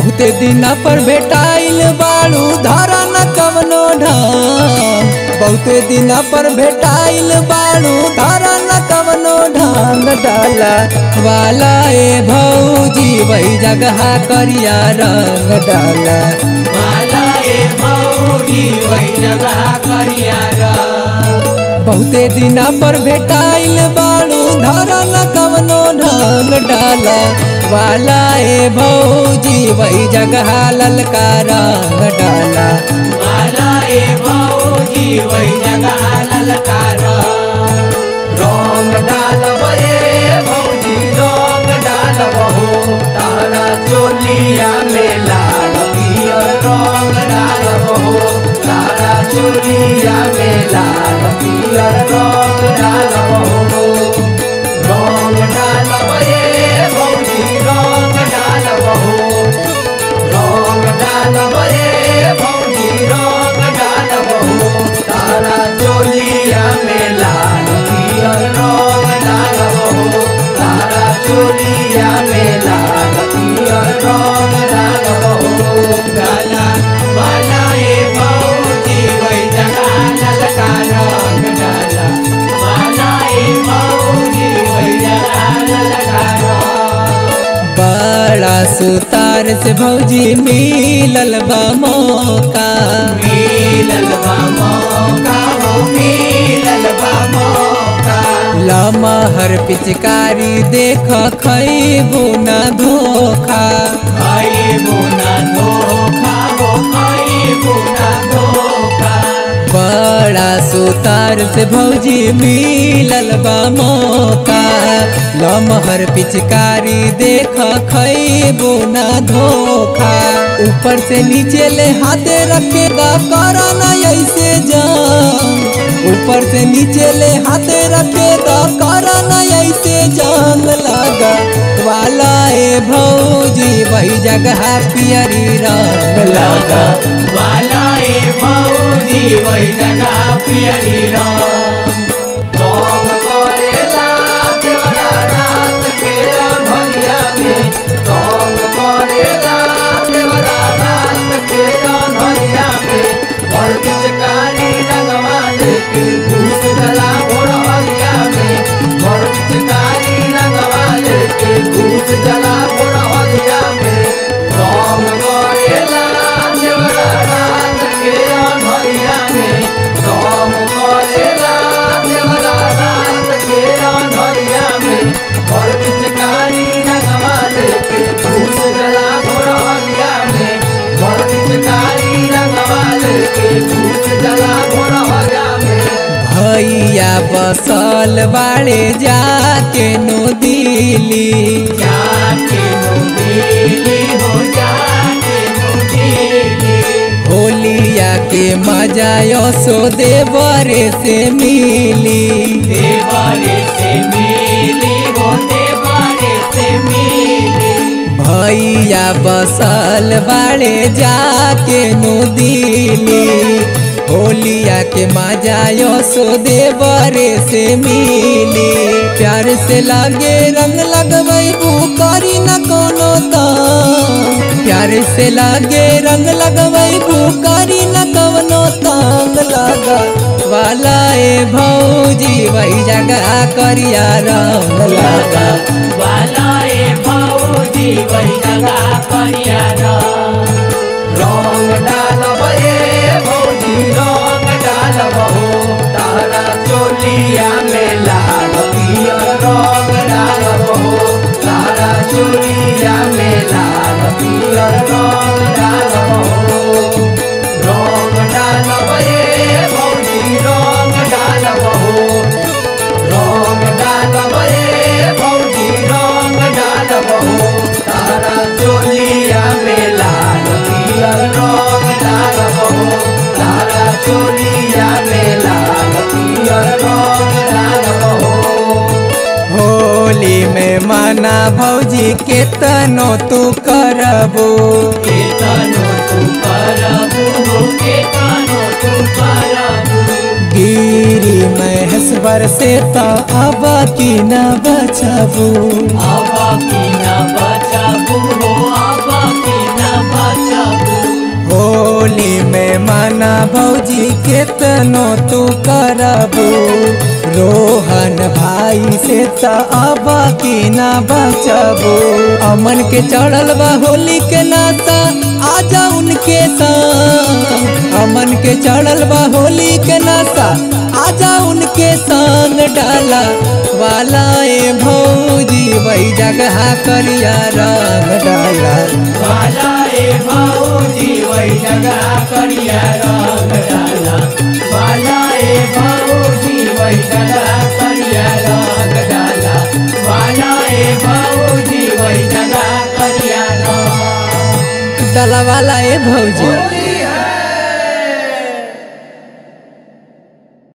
बहुते दिन पर भेटाइल बाड़ू धारा न कवनो ढांग। बहुते दिन पर भेटाइल बाड़ू धारा न कवनो ढांग। डाला वाला ए भौजी वही जगह करिया रंग। डाला वाला ए भौजी वही जगह करिया रंग। बहुते दिन पर भेटाइल बाड़ू धारा न कवनो ढांग। डाला वाला ए भौजी वही जगह ललका रंग। डाला वाला ए भौजी वही जगह ललका रंग। रंग डालब ए भौजी रंग डालब हो तारा चोलिया में लाल पियर रंग डालब हो तारा चोलिया में लाल पियर रंग डालब हो। रंग डालब ए भौजी रंग डालब हो रंग डालब ए भौजी रंग डालब हो तारा चोलिया में लाल पियर रंग डालब हो तारा चोलिया में लाल पियर रंग डालब हो। डाला वाला ए भौजी वही जगह ललका रंग। डाला वाला ए भौजी वही जगह ललका रंग। बड़ा सुतार से भौजी मिलल बा मौका। मिलल बा मौका हो मिलल बा मौका। लमहर पिचकारी देख खैबू न धोखा। खइबू ना धोखा हो खइबू ना धोखा। बड़ा सुतार से भौजी मिलल बा मौका। लमहर पिचकारी देख खैबू न धोखा। ऊपर से नीचे ले हाथे रखेगा करा न ऐसे जान। ऊपर से नीचे ले हाथे रखेगा करा न ऐसे जान। लगा वाला ए भौजी वही जगह पियरी रंग। लगा वाला ए भौजी वही जगह पियरी रंग। रंग करेला देवरा रात के अनहरिया में। रंग करेला देवरा रात के अनहरिया में। और पिचकारी रंगवा लेके घूस जला भोरहरिया में। और पिचकारी रंगवा लेके घूस जला भोरहरिया में। रंग करेला देवरा रात के अनहरिया में। रंग करेला देवरा रात के अनहरिया में। और पिचकारी रंगवा लेके घूस जला भोरहरिया में। और पिचकारी रंगवा लेके घूस जला भोरहरिया में। भैया बसल बाड़े जाके नो दिली। जाके मुंदिली हो जाके मुंदिली। होलिया के मजा यसो देवरे से मिली। देवरे से मिली हो देवरे से मिली। भैया बसल बाड़े जाके नो दिली। होलिया के मजा यसो देवरे से मिली। प्यार से लागे रंग लगवैबू करी न कोनो तांग। प्यार से लागे रंग लगवैबू करी न कवनो तांग। लगा वाला ए भौजी वही जगह करिया रंग। लगा वाला ए भौजी वही जगह करिया रंग। रंग डालब ए भौजी रंग डालब हो तारा चोलिया में लाल पियर रंग डालब हो तारा चोलिया में लाल पियर रंग डालब हो। रंग डालब ए भौजी रंग डालब हो रंग डालब ए भौजी रंग डालब हो तारा चोलिया में लाल पियर रंग डालब हो तारा चोलिया में लाल पियर रंग डालब हो। होली में मना भौजी केतनो तू करबू। केतनो तू करबू हो केतनो तू करबू। गिरी महेश्वर से तो अब की न बचबू। अब की न बचबू हो अब की न होली में माना भौजी केतनो तू करबू रोहन भाई से त अब की ना बचबू। अमन के चढ़ल बा होली के नाता आजा उनके संग। अमन के चढ़ल बा होली के नाता आजा उनके संग डाला वाला ए भौजी वही जगह करिया रंग डाला वाला ए भौजी वही जगह करिया रंग डाला वाला ए भौजी वही जगह करिया रंग डाला वाला ए भौजी वही जगह करिया रंग डाला वाला ए भौजी।